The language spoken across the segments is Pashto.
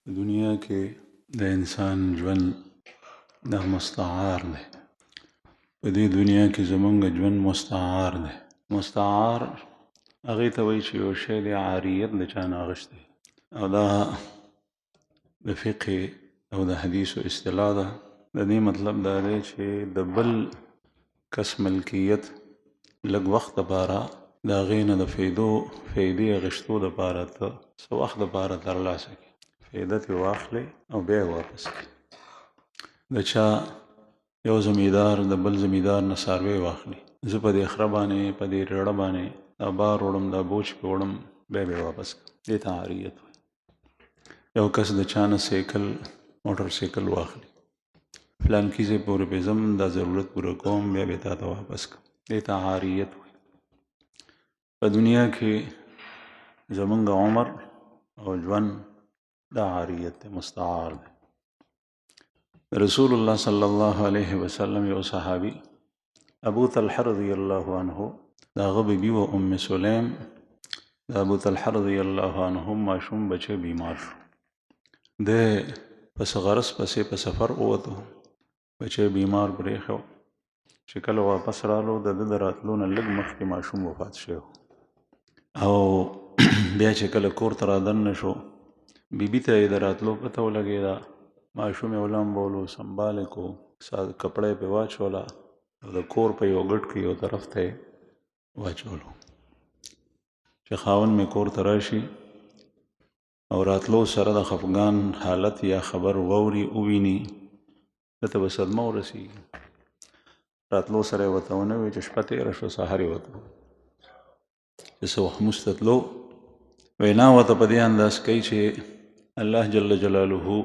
دنیا کې د انسان ژوند دا مستعار دی. په دې دنیا کې زمونږ ژوند مستعار دی. مستعار هغې ته وایي چې یو شی دی عاریت د چا نه اخیستی، او دا د فقه او د حدیثو اصطلاح ده. د دې مطلب دا دی چې د بل کس ملکیت لږ وخت دپاره د هغې نه د فایدې اخیستو دپاره ته څه وخت دپاره ترلاسه کړي، فایده ترې واخلې او بیا یې واپس کړي. د چا یو زمیندار د بل زمیندار نه څاروی واخلي، زه په دې خره باندې په دې ریړه باندې دا بار وړم، دا بوج پې وړم، بیا به یې واپس کړم. دې ته عاریت وایي. یو کس د چا نه سایکل موټر سایکل واخلي، فلانکي ځای پورې پې ځم، دا ضرورت پوره کوم، بیا به یې تا ته واپس کړم. دې ته عاریت وایي. په دنیا کې زمونږ عمر او ژوند دا عاریت دی، مستعار دی. رسول الله صلی الله علیه وسلم یو صحابي ابو طلحه رضی الله عنه، د هغه بیبي و ام سلیم. د ابو طلحه رضی الله عنه ماشوم بچه بیمار شو، د پس غرض پسې په سفر ووتو، بچه بیمار پرېښو. چې کله واپس رالو د ده د راتلو نه لږ مخکې ماشوم وفات شوی، او بیا چې کله کور ته رادننه شو، بیبي ته یې د راتلو پته ولګېده. ماشوم یې ولامبولو، سنبال یې کو، کپړه یې پې واچوله او د کور په یو ګټ کې یو طرف ته یې واچولو چې خاوند مې کور ته راشي او راتلو سره د خفګان حالت یا خبر واوري وویني، ده ته به صدمه ورسېږي. راتلو سره یې ورته ونه وایي چې شپه تېره شوه، سهار یې ورته چې څه وخت مونځ ته تلو. وینا ورته په دې انداز کوي چې الله جل جلاله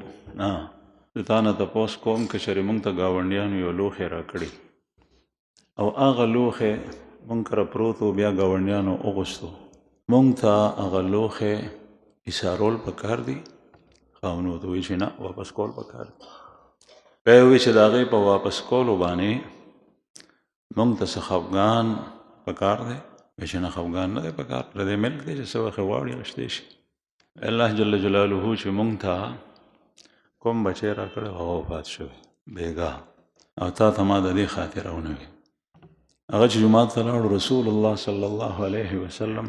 د تا نه تپوس کوم که چېرې مونږ ته ګاونډیانو یو لوښی راکړي او هغه لوښی مونږ کره پروت و، بیا ګاونډیانو وغوښتو، مونږ ته هغه لوښی ایسارول پکار دي؟ خاوند ورته وایي چې نه، واپس کول پکار دي. بیا یې وایي چې د هغې په واپس کولو باندې مونږ ته څه خفګان پکار دی؟ وایي چې نه، خفګان نه دی پکار، د دې ملک دی چې څه وخت یې غواړي اخیستی شي. الله جل جلاله چې مونږ ته کوم بچی راکړی هغه وفات شوی بېګاه، او تا ته ما د دې خاطره ونه وي. هغه چې جومات ته لاړو، رسول الله صلی الله علیه وسلم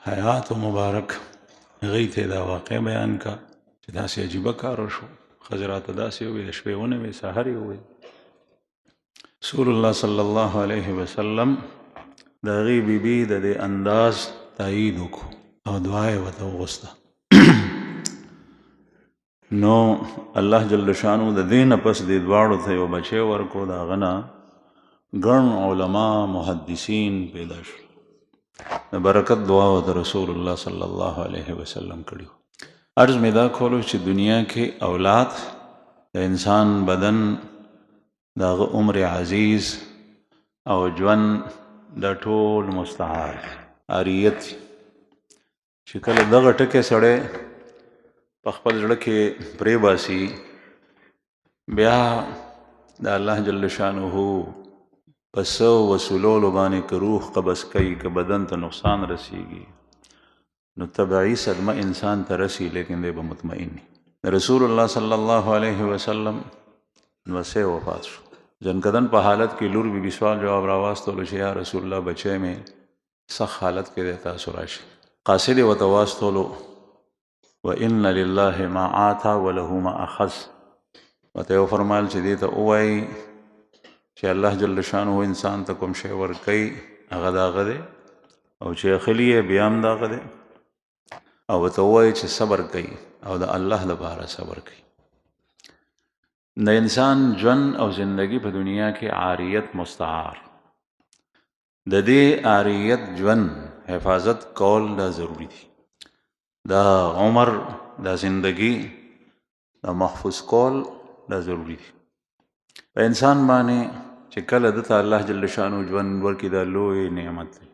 حیات مبارک هغې ته یې دا واقع بیان کا چې داسې عجیبه کار وشو. ښځې راته داسې ووایي، د شپې ونه وایي، سهار یې ووایي. رسول الله صلی الله علیه وسلم د هغې بیبي د دې انداز تایید وکړو او دعا یې ورته وغوښته. نو الله جل شانو د دې نه پس دې دواړو ته یو بچی ورکړو. د هغه نه ګڼ علما محدثین پیدا شو. د برکت دعا ورته رسول الله صلی الله علیه وسلم کړي. عرض مې دا کولو چې دنیا کې اولاد د انسان بدن د هغه عمر عزیز او ژوند دا ټول مستعار عاریت. چې کله دغه ټکی سړی په خپل زړه کې پرې باسي، بیا د الله جل شانه په څه وسولولو باندې که روح قبض کوي، که بدن ته نقصان رسیږي، نو طبعي صدمه انسان ته رسی، لیکن دی به مطمئن وي. رسول الله صلی الله علیه وسلم نوسی وفات شو. جنکدن په حالت کې لور بی بی سوال جواب راواستولو چې یا رسول الله بچی مې سخت حالت کې دی، تاسو راشي. قاصد یې ورته واستولو، وَإِنَّ لِلَّهِ مَا آتَى وَلَهُ مَا أَخَذَ. ورته یې وفرمایل چې دې ته ووایي چې الله جل شانه انسان ته کوم شی ورکوي هغه د هغه دی، او چې اخلي یې بیا هم د هغه دی، او ورته ووایي چې صبر کوي او د الله لپاره صبر کوي. د انسان ژوند او زندگی په دنیا کې عاریت مستعار. د دې عاریت ژوند حفاظت کول دا ضروری دی. دا عمر، دا زندگی دا محفوظ کول دا ضروری دی. په انسان باندې چې کله دته الله جل شانو ژوند ورکړي دا لوی نعمت دی.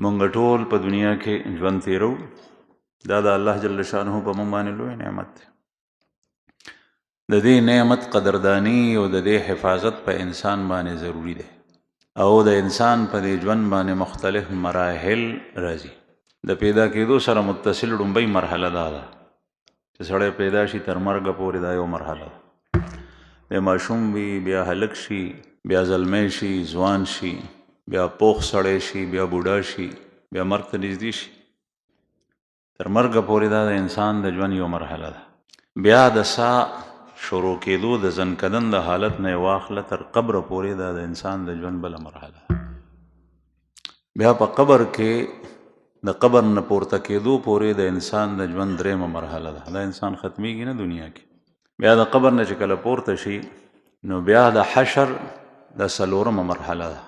مونږ ټول په دنیا کې ژوند تیرو، دا د الله جل شانو په مونږ باندې لوی نعمت دی. د دې نعمت قدردانی او د دې حفاظت په انسان باندې ضروری دی، او د انسان په دې ژوند باندې مختلف مراحل راځي. د پیدا کېدو سره متصل ډومبۍ مرحله دا ده چې سړی پیدا شي تر مرګه پورې دا یو مرحله ده. بیا ماشوم وي، بیا هلک شي، بیا زلمی شي، ځوان شي، بیا پوخ سړی شي، بیا بوډا شي، بیا مرګ ته نږدې شي. تر مرګه پورې دا د انسان د ژوند یو مرحله ده. بیا د سا شروع کېدو د زنکدن د حالت نه واخله تر قبر پورې دا د انسان د ژوند بله مرحله ده. بیا په قبر کې د قبر نه پورته کېدو پورې د انسان د ژوند درېیمه مرحله ده. دا انسان ختمیږي نه دنیا کې. بیا د قبر نه چې کله پورته شي نو بیا د حشر د څلورمه مرحله ده،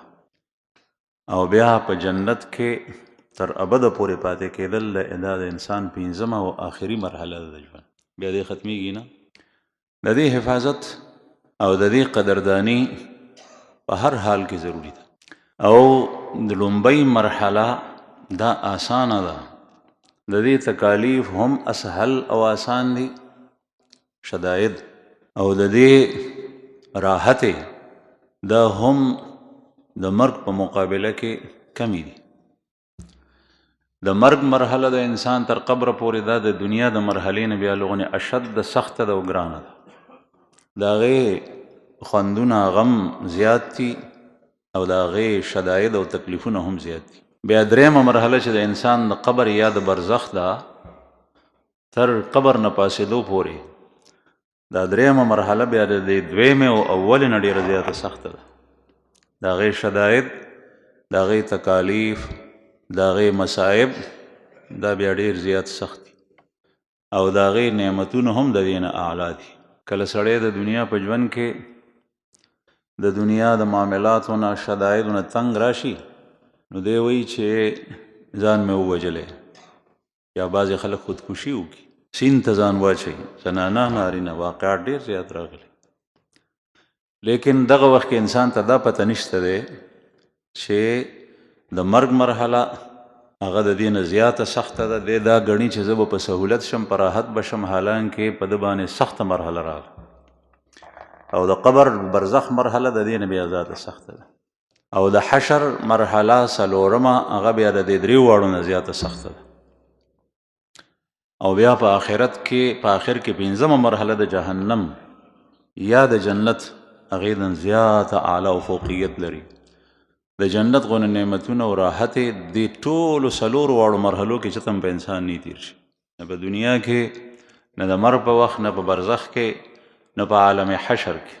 او بیا په جنت کې تر ابده پورې پاتې کېدل دا د انسان پنځمه او آخري مرحله ده د ژوند. بیا دې ختمیږي نه. د دې حفاظت او د دې قدردانی په هر حال کې ضروری ده. او د لومبۍ مرحله دا آسانه ده، د دې تکالیف هم اسهل او آسان دي، شدائد، او د دې راحت دا هم د مرګ په مقابله کې کمی دي. د مرګ مرحله د انسان تر قبر پورې دا د دنیا د مرحلې نه بیا لغونې اشد سخته ده او ګرانه ده. د هغې خوندونه غم زیات دي او د هغې شداید او تکلیفونه هم زیات دي. بیا درېیمه مرحله چې د انسان د قبر یا د برزخ ده تر قبر نه پاسېدو پورې، دا درېیمه مرحله بیا د دویمې او اولې نه ډېره زیاته سخته ده. د هغې شداید، د هغې تکالیف، د هغې مصائب دا بیا ډېر زیات سخت دي، او د هغې نعمتونه هم د دې نه اعلی دي. کله سړی د دنیا په ژوند کې د دنیا د معاملاتو نه شدایدو نه تنګ راشي نو دی وایي چې ځان مې ووژلی، یا بعضې خلک خودکشي وکړي، سیند ته ځان واچوي، زنانه نارینه، واقعات ډېر زیات راغلي. لیکن دغه وخت کې انسان ته دا پته نشته دی چې د مرګ مرحله هغه د دې نه زیاته سخته ده. دی دا ګڼي چې زه به په سهولت شم، په راحت به شم، حالانکې په ده باندې سخته مرحله راغله. او د قبر برزخ مرحله د دې نه بیا زیاته سخته ده. او د حشر مرحله څلورمه هغه بیا د دې درې واړو نه زیاته سخته ده. او بیا په آخرت کې په آخر کې پنځمه مرحله د جهنم یا د جنت هغې نه زیاته اعلی او فوقیت لري. د جنت غونه نعمتونه او راحت دې ټولو څلورو واړو مرحلو کې چې تم په انسان نه تیر شي، نه په دنیا کې، نه د مرګ په وخت، نه په برزخ کې، نه په عالم حشر کې.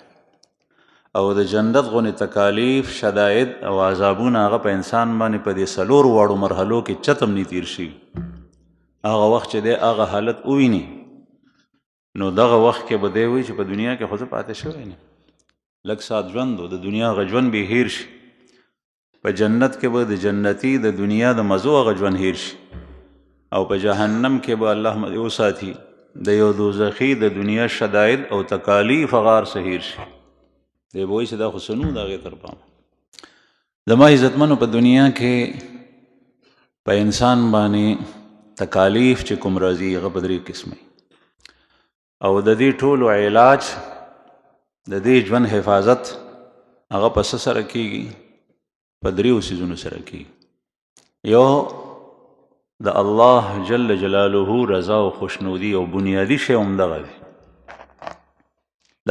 او د جنت غونه تکالیف، شدائد او عذابونه هغه په انسان باندې په دې څلورو واړو مرحلو کې چتم نه تیر شي. هغه وخت چې دی هغه حالت وویني نو دغه وخت کې به دی وایي چې په دنیا کې خو زه پاتې شوی نه، لږ ساعت ژوند و، د دنیا هغه ژوند به هیر شي. په جنت کې به د جنتی د دنیا د مزو هغه ژوند هیر شي، او په جهنم کې به الله مدې وساتي د یو دوزخي د دنیا شدائد او تکالیف هغه هر څه هیر شي. دی به وایي چې دا خو څه نه و د هغې تر پامه. زما عزتمنو، په دنیا کې په انسان باندې تکالیف چې کوم راځي هغه په درې قسمه، او د دې ټولو علاج، د دې ژوند حفاظت هغه په څه سره کېږي؟ په دریو څیزونو سره کېږي. یو د الله جل جلاله رضا او خوشنودي، او بنیادي شی همدغه دی.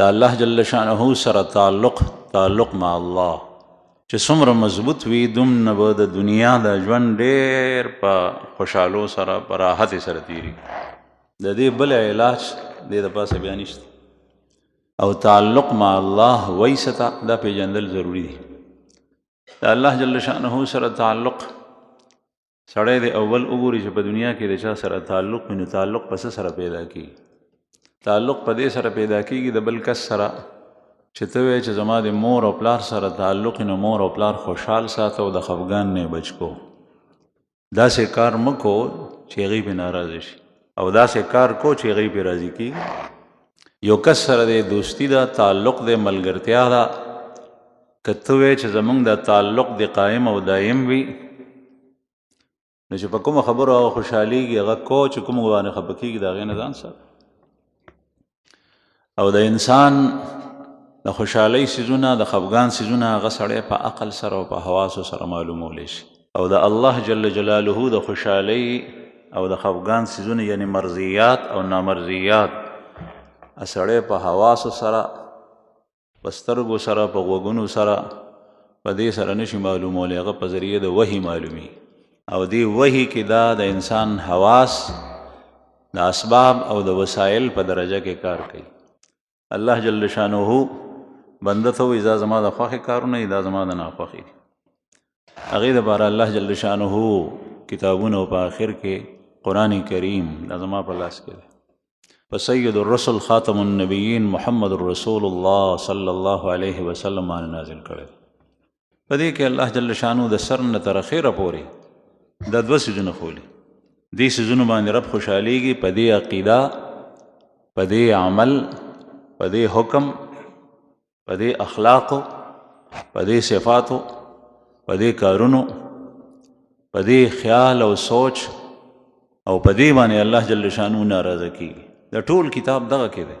د الله جل شانه سره تعلق مع الله چې څومره مضبوط وي دومره به د دنیا د ژوند ډېر په خوشحالو سره، په راحت سره تېري. د دې بل علاج دې د پاسه بیا نشته. او تعلق مع الله وایسته دا پیژندل ضروري دي. د الله جل شانه سره تعلق سړی د اول وګوري چې په دنیا کې د چا سره تعلق وي نو تعلق په څه سره پیدا کېږي؟ تعلق په دې سره پیدا کېږي د بل کس سره چې ته وایې چې زما د مور او پلار سره تعلق نو مور او پلار خوشحال ساته او د خفګان نه بچ کو. داسې کار مه کو چې هغوی پرې ناراضه شي، او داسې کار کو چې هغوی پرې راضي کېږي. یو کس سره د دوستي ده، تعلق د ملګرتیا ده، که ته وایې چې زمونږ د تعلق د قایم او دایم وي نو چې په کومه خبرو هغه خوشحالېږي هغه کو، چې کوم باندې خفه کېږي د هغې نه ځان ساته. او د انسان د خوشحالۍ څیزونه، د خفګان څیزونه هغه سړی په عقل سره او په حواسو سره معلومولی شي. او د الله جل جلاله د خوشحالۍ او د خفګان څیزونه یعنی مرضیات او نامرضیات سړی په حواسو سره په سترګو سره په غوږونو سره په دې سره نشي معلومولی، هغه په ذریعه د وحي معلومي او دې وحي کې دا د انسان حواس د اسباب او د وسایل په درجه کې کار کوي. الله جل شانه بنده ته وایي دا زما د خوښې کارونه دي، دا زما د ناخوښې دي. هغې دپاره الله جل شانه کتابونه په آخر کې قرآن کریم دا زما په لاس کې دی، په سید الرسل خاتم النبیین محمد رسول الله صلی الله علیه وسلم باندې نازل کړی. په دې کې الله جل شانه د سر نه تر اخره پورې دا دوه څیزونه ښولي. دې څیزونو باندې رب خوشحالیږي، په دې عقیده، په دې عمل، په دې حکم، په دې اخلاقو، په دې صفاتو، په دې کارونو، په دې خیال او سوچ او په دې باندې الله جل شانه ناراضه کیږي. د ټول کتاب دغه کې دی،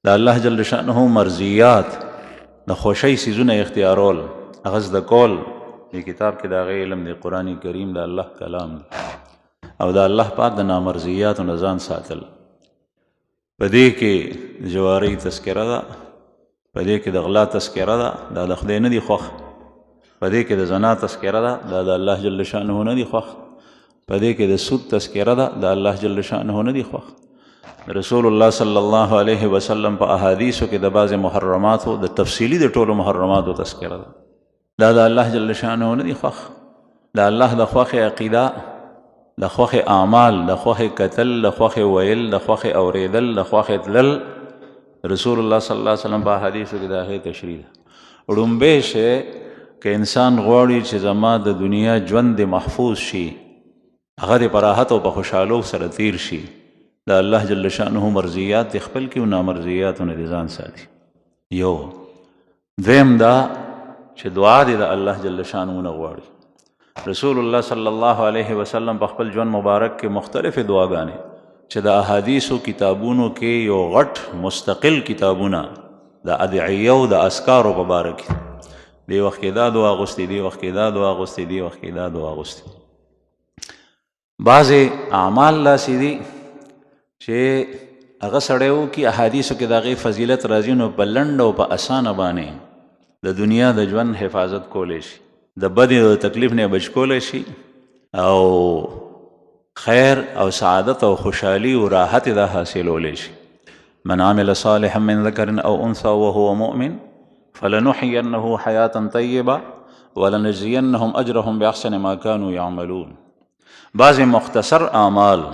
د الله جل شانه مرضیات د خوښۍ څیزونه اختیارول، هغه زده کول. دې کتاب کې د هغې علم دی، قرآن کریم د الله کلام دی او د الله پاک د نامرضیاتو نه ځان ساتل. په دې کې جوارۍ تذکره ده، په دې کې د غلا تذکره ده، دا د خدای نه دي خوښ. په دې کې د زنا تذکره ده، دا د الله جل شانه نه دي خوښ. په دې کې د سود تذکره ده، د الله جل شانه نه دي خوښ. رسول الله صلی الله علیه وسلم په احادیثو کې د بعض محرماتو د تفصیلی د ټولو محرماتو تذکره ده، دا د الله جل شانه نه دي خوښ. د الله د خوښې عقیده، د خوښې اعمال، د خوښې کتل، د خوښې ویل، د خوښې اورېدل، د خوښې تلل، رسول الله صلی الله علیه وسلم په احادیثو کې د هغې تشریح ده. ړومبی شی که انسان غواړي چې زما د دنیا ژوند د محفوظ شي، هغه د په راحت او په خوشحالو سره تیر شي، د الله جل شانه مرضیات د خپل کې او نامرضیاتو نه د ځان ساتي. یو دویم دا چې دعا دې د الله جل شانه نه غواړي. رسول الله صلی الله علیه وسلم په خپل ژوند مبارک کې مختلفې دعاګانې چې د احادیثو کتابونو کې یو غټ مستقل کتابونه د ادعیه او د اذکارو په باره کې، دی وخت کې دا دعا غوستې، دی وخت کې دا دعا غوستې، دی وخت کې دا دعا غوستې. بعضې اعمال داسې دي چې هغه سړی وکړي، احادیثو کې د هغې فضیلت راځي، نو په لنډ او په اسانه باندې د دنیا د ژوند حفاظت کولی شي، د بدې او تکلیف نه بچ کولی شي او خیر او سعادت او خوشحالي او راحت دا حاصلولی شي. من عمل صالحا من ذکر او انثى وهو مؤمن فلنحيينه حياة طيبة ولنجزينهم اجرهم باحسن ما كانوا يعملون. بعض مختصر اعمال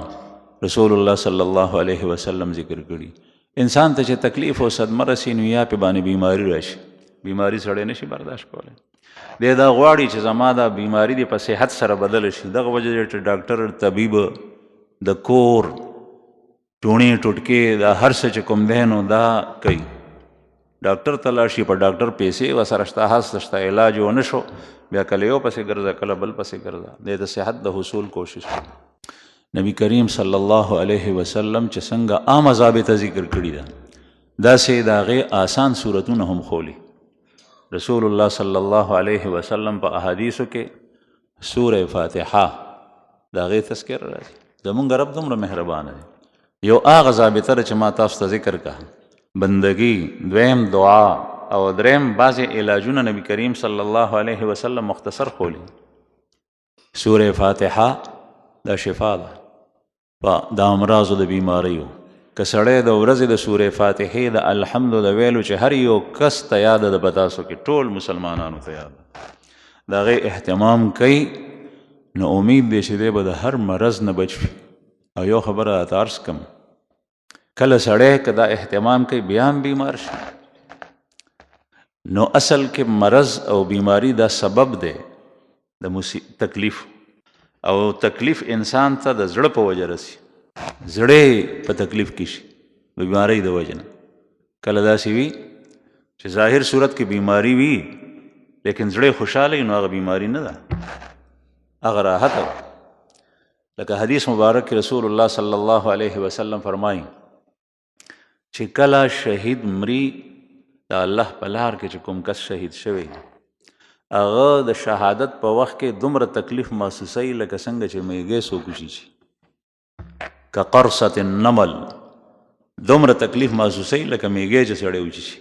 رسول الله صلی الله علیه وسلم ذکر کړي. انسان ته چې تکلیف او صدمه رسي نو یا پې باندې بیماری راشي، بیماری سړی نشي برداشت کولی. دی دا غواړي چې زما دا بیماری دی په صحت سره بدله شي. دغه وجه چې ډاکټر، طبیب د کور ټوڼې ټوټکې دا هر څه چې کوم دی نو دا کوي. ډاکټر ته لاړ شي، په ډاکټر پیسې ورسره شته، هسته شته، علاج ونه شو، بیا کله یو پسې ګرځه، کله بل پسې ګرځه. دی د صحت د حصول کوشش کوي. نبی کریم صلی الله علیه وسلم چې څنګه عامه ضابطه ذکر کړي ده، داسې د هغې آسان صورتونه هم خولي. رسول الله صلی الله علیه وسلم په احادیثو کې سوره فاتحه د هغې تذکره راځي. زمونږ رب دومره مهربانه دی. یو هغه ضابطه ده چې ما تاسو ته ذکر کړه، بندگی، دویم دعا او دریم بعضې علاجونه نبی کریم صلی الله علیه وسلم مختصر خولي. سوره فاتحه دا شفا ده د امراضو د بیماریو. که سړی د ورځې د سورې فاتحې د الحمد د ویلو چې هر یو کس ته یاده ده، په تاسو کې ټول مسلمانانو ته یاده، د هغې اهتمام کوي، نو امید دی چې دی به د هر مرض نه بچ وي. او یو خبره راته عرض کړم، کله سړی که دا اهتمام کوي بیا هم بیمار شي، نو اصل کې مرض او بیماری دا سبب دی د تکلیف، او تکلیف انسان ته د زړه په وجه رسي. زړه په تکلیف کې شي د بیماری د وجه نه. کله داسې وي چې ظاهر صورت کې بیماری وي لیکن زړه خوشحاله وي، نو هغه بیماری نه ده، هغه راحت ده. لکه حدیث مبارک کې رسول الله صلی الله علیه وسلم فرمایي چې کله شهید مري، د الله په لار کې چې کوم کس شهید شوی، هغه د شهادت په وخت کې دومره تکلیف محسوسوي لکه څنګه چې میږی څوک وشي که قرصة النمل، دومره تکلیف محسوسوي لکه میږی چې سړی وشي.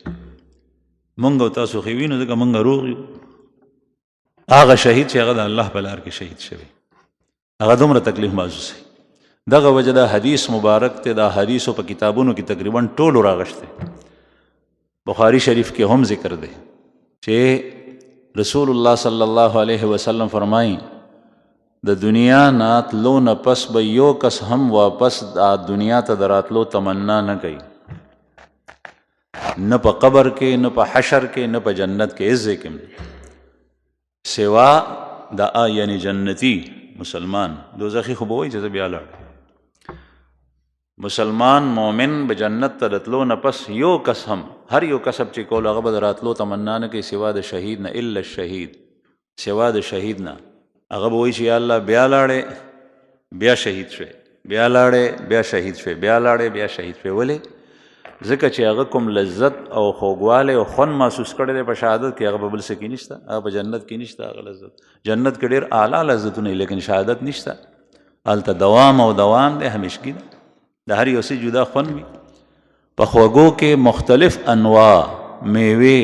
مونږ او تاسو خو وینو ځکه مونږ روغ یو. هغه شهید چې هغه د الله په لار کې شهید شوی هغه دومره تکلیف محسوسوي. دغه وجه دا حدیث مبارک ته دا حدیثو په کتابونو کې تقریبا ټولو راغشته. بخاری شریف کې هم ذکر دی چې رسول الله صلی الله علیه وسلم فرمایي د دنیا نه تلو نه پس به یو کس هم واپس دنیا ته دراتلو تمنا نه کوي، نه په قبر کې، نه په حشر کې، نه په جنت کې، هیڅ ځای کې سوا د یعنی جنتی مسلمان. دوزخي خو به وایي چې زه بیا لاړ. مسلمان مومن به جنت ته راتلو نه پس یو کس هم، هر یو کسب چې کول هغه به د راتلو تمنا نه کوي سوا د شهید نه، الا الشهید، سوا د شهید نه. هغه به وایي چې یا الله بیا لاړې بیا شهید شوی، بیا لاړې بیا شهید شوی، بیا لاړې بیا شهید شوی. ولې؟ ځکه چې هغه کوم لذت او خوږوالی او خوند محسوس کړی دی په شهادت کې، هغه په بل څه کې نشته، هغه په جنت کې نشته. هغه لذت جنت کې ډېر اعلی لذتونه لیکن شهادت نشته. هلته دوام او دوام دی، همیشګي ده، د هر یو څه جدا خوند وي. په خوږو کې مختلف انواع میوې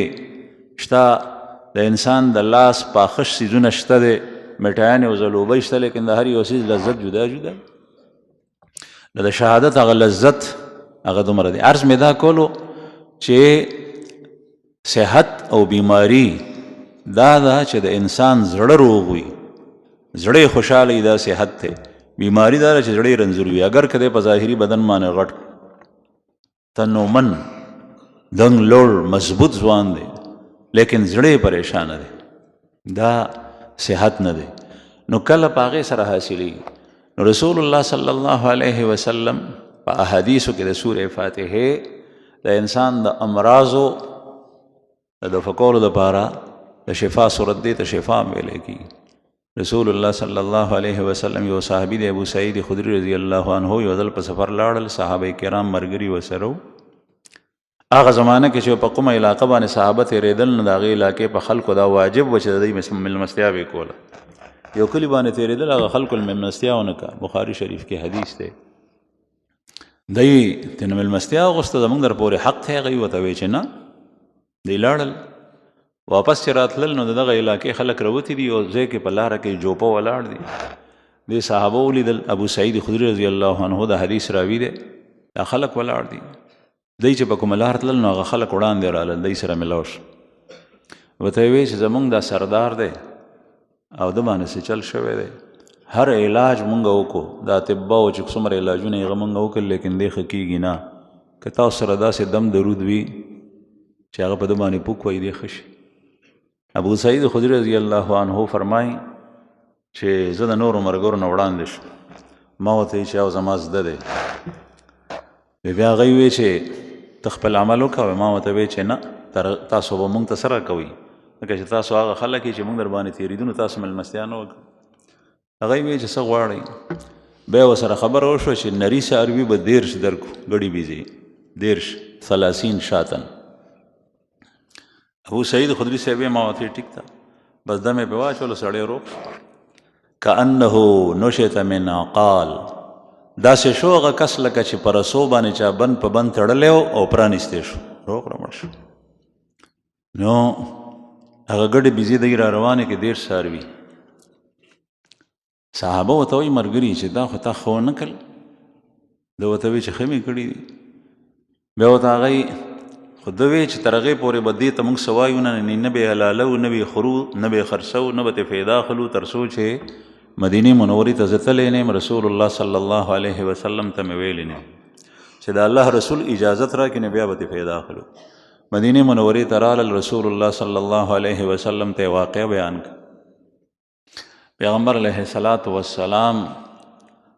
شته، د انسان د لاس پاخش څیزونه شته دی، مټیانې او ځلوبۍ شته، لیکن د هر یو څیز لذت جدا جدا. د شهادت هغه لذت هغه دومره دی. عرض مې دا کولو چې صحت او بیماری دا ده چې د انسان زړه روغ وي، زړه خوشحاله وي، دا صحت دی. بیماری دا ده چې زړه رنځور وي. اگر که دی په ظاهري بدن باندې غټ تنومن دنګ لوړ مضبوط ځوان دی، لیکن زړه پریشانه دی، دا صحت نه دی. نو کله په هغې سره حاصلېږي. نو رسول الله صلی الله علیه وسلم په احادیثو کې د سورې فاتحې د انسان د امراضو د دفع کولو دپاره د شفا صورت دی ته شفا ویلی کېږي. رسول الله صلی الله علیه وسلم یو صحابي دی ابو سعید خدری رضی الله عنه یو ځل په سفر لاړل، صحابه کرام ملګري ورسره وو. هغه زمانه کې چې په کومه علاقه باندې صحابه تېرېدل نو د هغې علاقې په خلکو دا واجب وه چې د دوی مېلمستیا به یې کوله. یو کلي باندې تېرېدل، هغه خلکو مېلمستیا ونه کړه. بخاري شریف کې حدیث دی. دی ترې مېلمستیا وغوښته، زموږ در پورې حق دی. هغوی ورته وایي چې نه. دی لاړل، واپس چې راتلل نو د دغه علاقې خلک راوتي دي او ځای کې په لاره کې جوپه ولاړ دي. دې صحابه ولیدل، ابو سعید خدري رضی الله عنه د حدیث راوي دی، دا خلک ولاړ دي. دی چې په کومه لار تلل نو هغه خلک وړاندې رالل، دی سره ملاو شو. ورته یې وایي چې زموږ دا سردار دی او ده باندې څه چل شوی دی، هر علاج مونږ وکړو، د اطباو چې څومره علاجونه یې هغه مونږ وکړل، لیکن دی ښه کېږي نه. که تاسو سره داسې دم درود وي چې هغه په ده باندې پوک وایي دی ښه شي. ابو سعید خدري رضی الله عنه فرمایي چې زه د نورو ملګرو نه وړاندې شم، ما ورته وایي چې او زما زده دی. بیا هغوی وایي چې ته خپل عمل وکړه. ما ورته وایي چې نه، تاسو به مونږ ته څه راکوئ، ځکه چې تاسو هغه خلک یې چې مونږ در باندې تېرېدو نو تاسو مېلمستیا نه وکړه. هغوی وایي چې څه غواړئ. بیا ورسره خبره وشوه چې نري څاروي به 13 درکو، ګړي بیزې 13 30 شاتن. ابو سعید خدري صاحب ما ورته ټیک ده، بس دم یې پې واچولو، سړی روغ شو. کانه نشط من عقال، داسې شو هغه کس لکه چې په رسو باندې چا بند په بند تړلی و او پرانیستی شو، روغ رمړ شو. نو هغه ګډې بیزې دی را روانې کې 13 څاروي. صحابه ورته وایي ملګري چې دا خو تا ښه ونه کړل. ده ورته وایي چې ښه مې کړي دي. بیا ورته هغوی خو ده وایي چې تر هغې پورې به دې ته موږ څه وایو نه به یې حلالو، نه به یې خورو، نه به یې خرڅو، نه به ترې فایده اخلو، تر څو چې مدینې منورې ته زه تللی نه یم، رسول الله صلی الله علیه وسلم ته مې ویلی نه چې د الله رسول اجازت راکړي نو بیا به ترې فایده اخلو. مدینې منورې ته رالل، رسول الله صلی الله علیه وسلم ته واقع بیان کړ. پیغمبر علیه الصلاة والسلام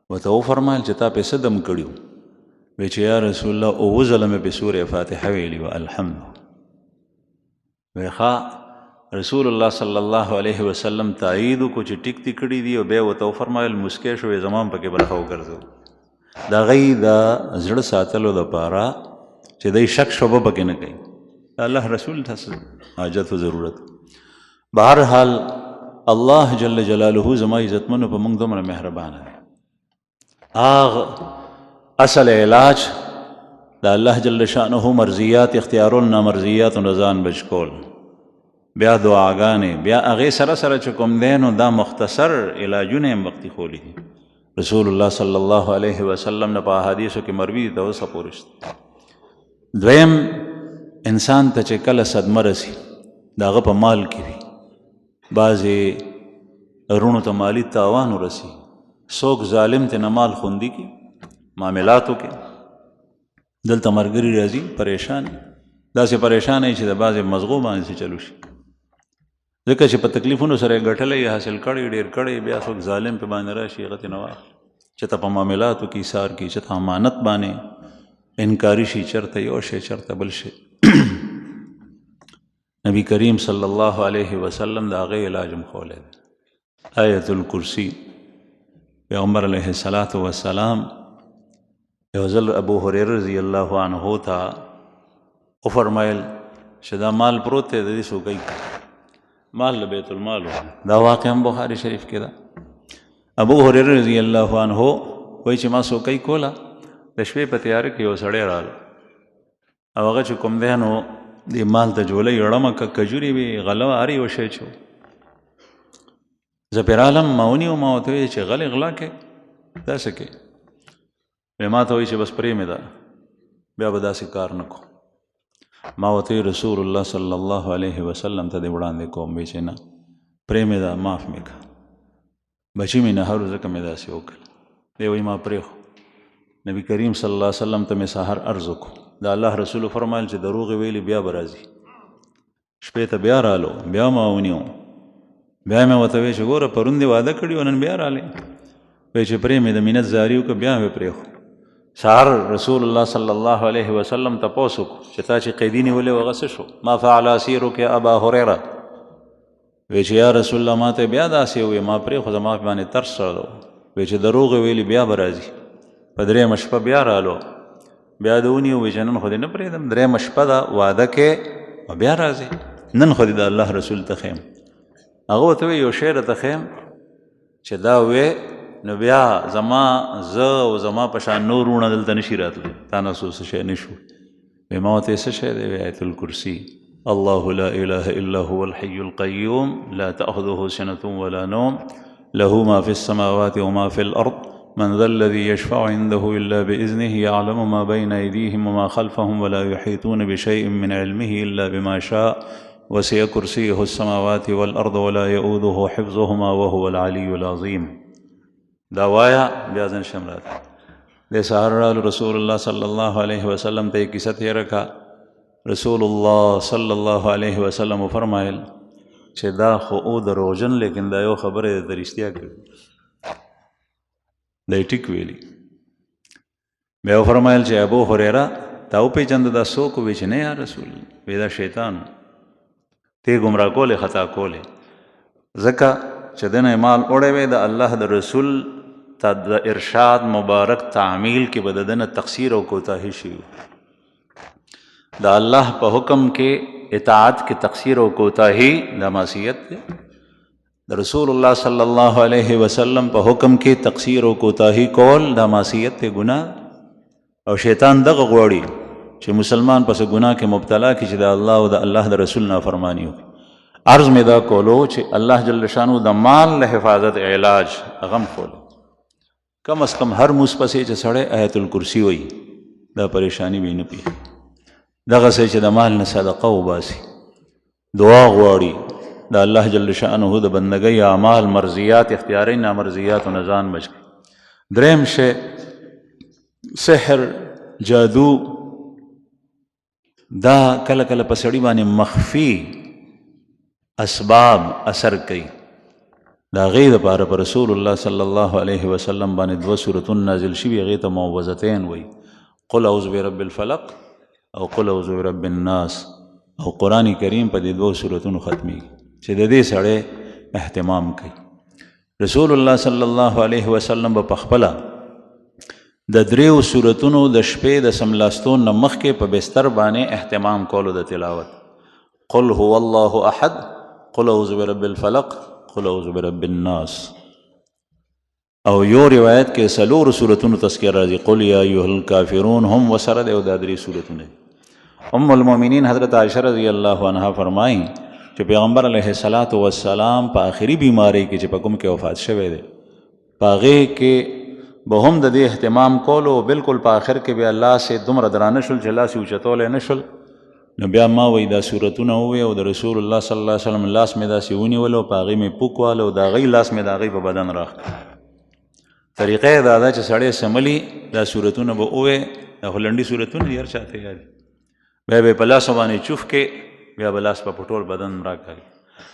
ورته وفرمایل چې تا پې څه دم کړي وو؟ وایي چې یا رسول الله 9 ځله مې په سورې فاتحه ویلي وه. الحمد. وایي ښه. رسول الله صلی الله علیه وسلم تایید وکړو چې ټیک دي کړي دي، او بیا ورته وفرمایل مسکی شو، یې زما هم پکې برخه وګرځو. د هغوی د زړه ساتلو دپاره چې دی شک شبه پکې نه کوي، د الله رسول ته څه حاجت و ضرورت. بهرحال الله جل جلاله زما عزتمنو په موږ دومره مهربانه دی. اصل علاج د الله جل شانه مرضیات اختیارول نامرضیات او ځان بچ کول، بیا دعاګانې، بیا هغې سره سره چې کوم دی نو دا مختصر علاجونه یې وختي خولی دي. رسول الله صلی الله علیه وسلم نه په احادیثو کې مروي دي ته اوسه پورې شته. دویم، انسان ته چې کله صدمه رسي د هغه په مال کې وي، بعضې رونو ته مالي تاوان ورسي، څوک ظالم ته نه مال خوندي کي معاملاتو کې، دلته ملګري راځي پریشان، داسې پریشان چې د بعضې مزغو باندې چلو شي، ځکه چې په تکلیفونو سره یې ګټلی حاصل کړی ډېر کړی، بیا څوک ظالم پې باندې راشي هغه ترې نه واخلي، چېرته په معاملاتو کې ایثار کړي، چېرته امانت باندې انکاري شي، چېرته یو شی چېرته بل شی. نبی کریم صلی الله علیه وسلم د هغې علاج هم ښولی دی. آیت الکرسی پیغمبر علیه السلام یو ځل ابو هریره رضی الله عنه ته وفرمایل چې دا مال پروت دی د دې څوکۍ مال له بیت المال و. دا واقع هم بخاري شریف کې ده. ابو هریره رضی الله عنه وایي چې ما څوکۍ کوله، د شپې په تیاره کې یو سړی راغله او هغه چې کوم دی نو دې مال ته جولۍ ړمه که کجورې وې غله هر یو شی چې زه پرې رالم ما ونیو، ما ورته ویل چې غلې غلا کې دا څه کې؟ وی ما ته وایي چې بس پرېمې ده، بیا به داسې کار نه کوم. ما ورته رسول الله صلی الله علیه وسلم ته دې وړاندې کوم، وی چې نه پرېمې ده، معاف مې کړه، بچي مې نهر ځکه مې داسې وکړل. دی وایي ما پرېښو. نبی کریم صلی الله علیه وسلم ته مې سهار عرض وکړو، د الله رسول فرمایل چې دروغې ویلي بیا به راځي. شپې ته بیا رالو، بیا ما ونیو، بیا مې ورته وی چې ګوره پرون دې واده کړي و نن بیا رالې، وایي چې پرېمې د مینت زاري وکړه بیا مې پرېښو. سهار رسول الله صلی الله علیه وسلم تپوس وکړو چې تا چې قیدي نیولې و هغه څه شو؟ ما فعل اسیرک یا ابا هریره. وی چې یا رسول الله ما ته بیا داسې ووایي ما پرېښو، زما باندې ترس راغلو. وی چې دروغ ویلي بیا به راځي. په درېیمه شپه بیا رالو، بیا د ونیو، وی چې نن خو دې نه پرېږدم، درېیمه شپه ده واده کې بیا راځي، نن خو دې د الله رسول ته ښیم. هغه ورته وی یو شی راته ښیم چې دا وې نو بیا زه او زما په شان نور وروڼه دلته نشي راتلی، تا نه څه شی نه شو. وی ما ورته څه شی دی؟ وی آیت الکرسی، الله لا اله الا هو الحي القيوم لا تأخذه سنة ولا نوم له ما في السماوات وما في الأرض من ذا الذي يشفع عنده إلا بإذنه يعلم ما بين أيديهم وما خلفهم ولا يحيطون بشيء من علمه إلا بما شاء وسع كرسيه السماوات والأرض ولا يؤوده حفظهما وهو العلي العظيم. دا وایا بیا ځن شمرات د سهار رالو، رسول الله صلی الله علیه وسلم ته یې کیسه تېره کړه. رسول الله صلی الله علیه وسلم فرمایل چې دا خو او دروغجن، لیکن دا یو خبره د رښتیا کړي، دی ټیک ویلي. بیا فرمایل چې ابو هریره تا وپېژنده دا څوک؟ وی چې نه یا رسول، وی دا شیطان ته ګمراه کولې خطا کولې، ځکه چې دنه مال وړی وی د الله د رسول ته د ارشاد مبارک تعمیل کې به د دنه تقصیر او کوتاهي شي. د الله په حکم کې اطاعت کې تقصیر او کوتاهي د معصیت دی، د رسول الله صلی الله علیه وسلم په حکم کې تقصیر او کوتاهي کول د معصیت دی، ګناه. او شیطان دغه غواړي چې مسلمان پس ګناه کې مبتلا کړي چې د الله او د الله د رسول نافرمانی وکړي. عرض میں دا کولو چې الله جل شانو د مال له حفاظت علاج غم کولو، کم از کم هر موس پسې چې سړی آیت الکرسی وایي دا پریشانی به نه پی. دغه څه چې د مال نه صدقه وباسي، دعا غواړي، د الله جل شانه د بندګۍ اعمال مرضیات اختیاري نامرضیات او نزان بچ کړي. دریم شی سحر جادو، دا کله کله په سړي باندې مخفي اسباب اثر کوي. دا غیر لپاره پر رسول الله صلی الله علیه وسلم باندې 2 سورتون نازل شوي، هغې ته معوذتین وایي، قل اعوذ برب الفلق او قل اعوذ برب الناس، او قرآن کریم په دې 2 سورتونو ختمیږي چې د دې سړی اهتمام کوي. رسول الله صلی الله علیه وسلم به پخپله د 3 سورتونو د شپې د سملاستون نه مخکې په بستر باندې اهتمام کولو د تلاوت. قل هو الله احد، قل اعوذ برب الفلق، قل اعوذ برب الناس. او یو روایت کې سلور سورتونو تذکر راځي، قل یا ایها الکافرون هم وسره د دا درې سورتونه. ام المؤمنین حضرت عائشہ رضی الله عنها فرمایي چې پیغمبر علیه الصلاۃ والسلام په آخري بیماری کې چې په کوم کې وفات شوی دی په هغې کې به هم د دې اهتمام کولو، بالکل په آخر کې بیا الله سې دومره درانه شول چې لاس یې اوچتولی نه شول. نو بیا ما وایي دا صورتونه ووایي او د رسول الله صلی الله علیه وسلم لاس مې داسې ونیولو، په هغې مې پوک واله او د هغې لاس مې د هغې په بدن راښکه. طریقه یې دا ده چې سړی سملي دا صورتونه به ووایي، دا خو لنډي صورتونه دي، هر چا ته یاد دي. بیا به یې په لاسو باندې چوف کې، بیا به لاس په ټول بدن راکاږي.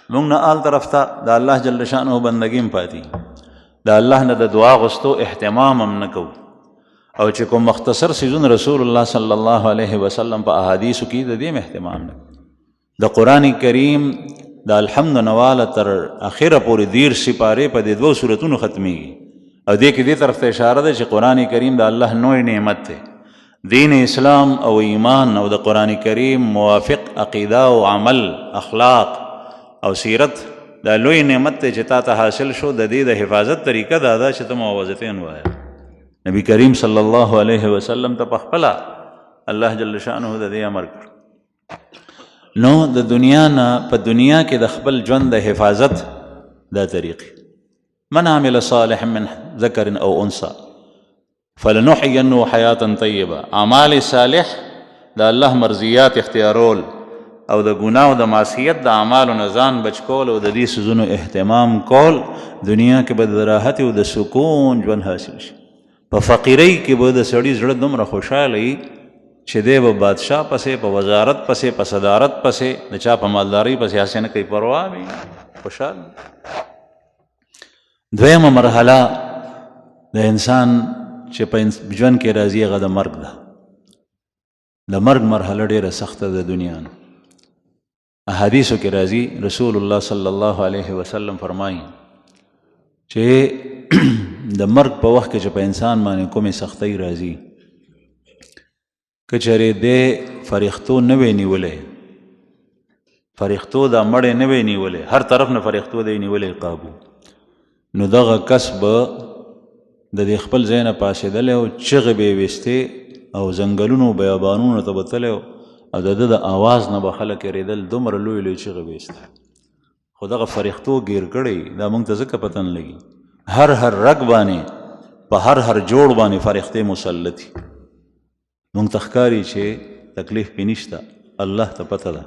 موږ نه آل طرف ته د الله جل شانه بندګي هم پاتې، د الله نه د دعا غوښتو اهتمام هم نه کوو. او چې کوم مختصر سیزون رسول الله صلی الله علیه وسلم په احادیثو کې د دې اهتمام نه. د قرآن کریم د الحمد نواله تر اخره پورې 13 سپارې په دې دوه سورتونو ختمیږي. او دې کې دې طرف ته اشاره ده چې قرآن کریم د الله نوې نعمت دی. دین اسلام او ایمان او د قرآن کریم موافق عقیده او عمل، اخلاق او سیرت دا لوی نعمت دی چې تا ته حاصل شو. د دې د حفاظت طریقه دا ده چې ته معوذتین وایه. نبی کریم صلی الله علیه وسلم ته پخپله الله جل شانه د دې امر کړ. نو د دنیا نه په دنیا کې د خپل ژوند د حفاظت دا طریقې، من عمل صالحا من ذکر او انثى فلنحینه حیاتا طیبه. اعمال صالح د الله مرضیات اختیارول او د ګناه او د معصیت د اعمالو نه ځان بچ کول او د دې څیزونو اهتمام کول، دنیا کې به د راحت او د سکون ژوند حاصل شي. په فقیرۍ کې به د سړي زړه دومره خوشحاله وي چې دی به بادشاه پسې، په وزارت پسې، په صدارت پسې، د چا په مالدارۍ پسې هسې نه کوي، پروا وي، خوشحال. دویمه مرحله د انسان چې په ژوند کې راځي هغه د مرګ ده. د مرګ مرحله ډېره سخته ده دنیا نه. احادیثو کې راځي، رسول الله صلی الله علیه وسلم فرمایي چې د مرګ په وخت کې چې په انسان باندې کومې سختۍ راځي، که چېرې دی فرښتو نه وی نیولی، فرښتو دا مړی نه وی نیولی، هر طرف نه فرښتو دی نیولی قابو، نو دغه کس به د دې خپل ځای نه پاڅېدلی او چغې به یې ویستې او ځنګلونو بیابانونو ته به تللی او د ده د آواز نه به خلک یېرېدل، دومره لوی لوی چغې به ویستې. خو دغه فرښتو ګیر کړی دا موږ ته ځکه پته نه لګي. هر رګ باندې په هر جوړ باندې فرښتې مسلطي. موږ ته ښکاري چې تکلیف پې نشته، الله ته پته ده.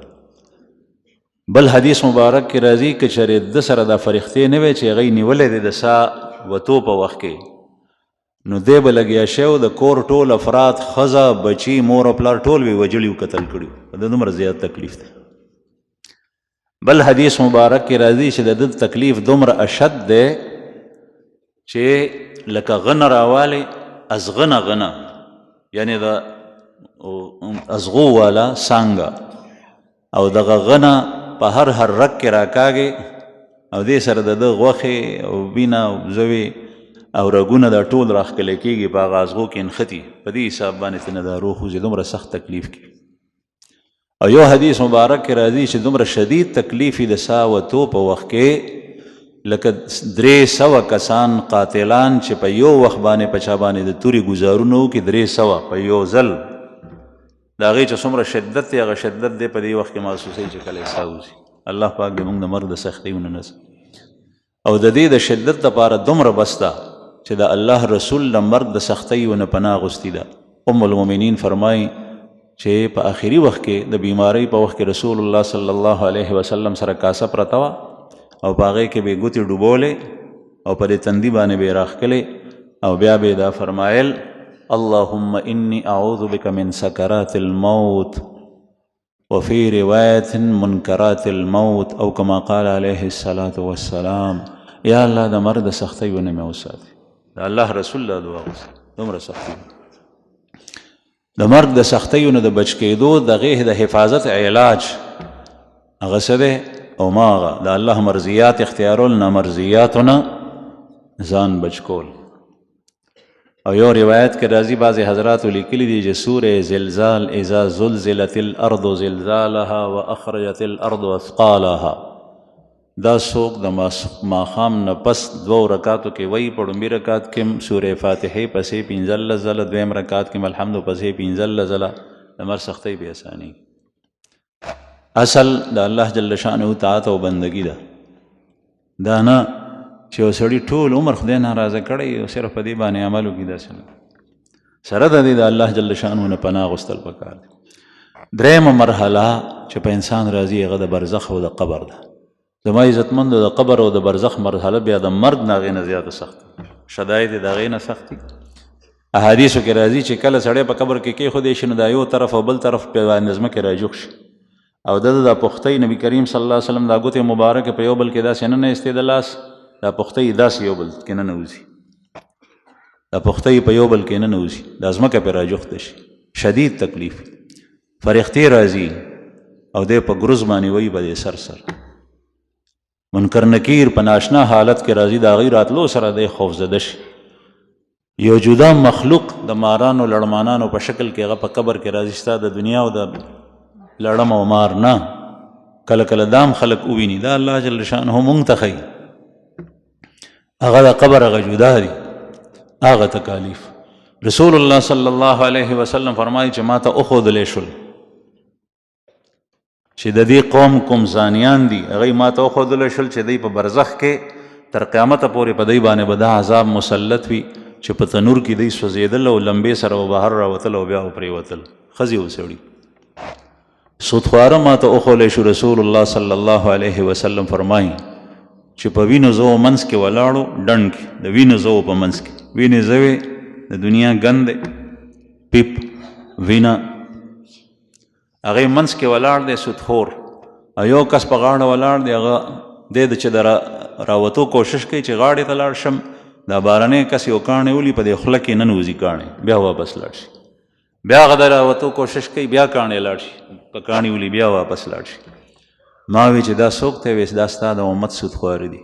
بل حدیث مبارک کې راځي که چېرې ده سره دا فرښتې نه وی چې هغه یې نیولی دی د ساه وتو په وخت کې، نو دی به لګیا شوی د کور ټول افراد، ښځه، بچي، مور او پلار ټول به یې وجلي او قتل کړي. د دومره زیات تکلیف دی. بل حدیث مبارک کې راځي چې د ده تکلیف دومره اشد دی چې لکه غنه راوالی ازغنه غنه، یعنی د ازغو والا څانګه او دغه غنه په هر رګ کې راکاږي او دې سره د ده غوښې او وینه او زوی او رګونه دا ټول راښکلی کېږي، په هغه ازغو کې نښتي. په دې حساب باندې ته نه دا روح وځي، دومره سخت تکلیف کې. او یو حدیث مبارک کې راځي چې دومره شدید تکلیف د ساه وتو په وخت کې لکه 300 کسان قاتلان چې په یو وخت باندې په چا باندې د تورې ګزارونه وکړي، 300 په یو ځل، د هغې چې څومره شدت دی هغه شدت دی په دې وخت کې محسوسوي چې کله یې ساه وځي. الله پاک دې موږ د مرګ د سختۍ ونه او د دې د شدت لپاره دومره بس ده چې د الله رسول د مرګ د سختۍ ونه پناه اغوستې ده. ام المؤمنین فرمایي چې په آخري وخت کې د بیمارۍ په وخت کې رسول الله صلی الله علیه وسلم سره کاسه پرته وه او په هغې کې به یې ګوتې ډوبولې او په دې تندي باندې به یې راښکلې او بیا به یې دا فرمایل اللهم انی اعوذ بک من سکرات الموت وفي روایت منکرات الموت او کما قال علیه الصلاة والسلام. یا الله د مرګ د سختۍ ونه مې وساتي. د الله رسول دا دعا وساتي. دومره سختۍ د مرګ د سختیو نه د بچ کېدو د هغې د حفاظت علاج هغه څه دی او ما هغه د الله مرضیات اختیارول، نامرضیاتو نه ځان بچ کول. او یو روایت کې راځي بعضې حضراتو لیکلي دي چې سورې زلزال اذا زلزلت الارض زلزالها واخرجت الارض اثقالها، دا څوک د ماښام نه پس 2 رکاتو کې وایي په لومړي رکات کې سورې فاتحې پسې 15 ځله، دویم رکات کې الحمد پسې 15 ځله، د مر سختۍ به اساني. اصل د الله جل شانه طاعت او بندگی ده، دا نه چې یو سړي ټول عمر خدای ناراضه کړی او صرف په دې باندې عمل وکړي. داسې نه، سره د دې د الله جل شانه نه پناه غوښتل پکار دي. درېیمه مرحله چې په انسان راځي هغه د برزخ او د قبر ده. زما عزتمندو د قبر او د برزخ مرحله بیا د مرګ نه هغې نه زیاته سخت، شدایت یې د هغې نه سخت دي. احادیثو کې راځي چې کله سړی په قبر کې کېښودی شي نو دا یو طرف او بل طرف په باندې ځمکې راجوخ شي او د دا پختۍ نبي کریم صلی الله علیه وسلم دا ګوتې مبارکې په یو بل کې داسې نه ایستې د لاس، دا پختۍ داسې یو بل کې نه نوځي، دا پختۍ په یو بل کې نه نوځي، دا ځمکه پرې راجوخته شي، شدید تکلیف. فرښتې راځي او دی په ګروز باندې وایي به دې سر سر. منکر نکیر په ناشنا حالت کې راځي، د هغې راتلو سره دی خوفزده شي. یو جدا مخلوق د مارانو لړمانانو په شکل کې هغه په قبر کې راځي، ستا د دنیا او د لړم او مار نه. کله کله دام خلک وویني، دا الله جل شانه مونږ ته ښیي، هغه د قبر هغه جدا دي، هغه تکالیف. رسول الله صلی الله علیه وسلم فرمایي چې ما ته وښودلی شول چې د دې قوم کوم زانیان دي، هغوی ما ته وښودلی شول چې دوی په برزخ کې تر قیامته پورې په دوی باندې به دا عذاب مسلط وي چې په تنور کې دوی سوځېدل او لمبې سره به بهر راوتل او بیا به پرېوتل، ښځې او سړي. سودخواره ما ته وښولی شو. رسول الله صلی الله علیه وسلم فرمایي چې په وینو زوو منځ کې ولاړو، ډنډ کې د وینو زوو په منځ کې، وینې زوې د دنیا ګند دی، پیپ وینه هغې منځ کې ولاړ دی سودخور، او یو کس په غاړه ولاړ دی، هغه دی چې د راوتو کوشش کوي چې غاړې ته لاړ شم، دا بارنی کس یو کاڼې ولي په دې خوله کې نه نوځي کاڼې، بیا واپس لاړ شي، بیا هغه د راوتو کوشش کوي، بیا کاڼې لاړ شي، په کاڼې ولي بیا واپس لاړ شي. ما وی چې دا څوک ته ویس، دا ستا د امت سودخواره دي.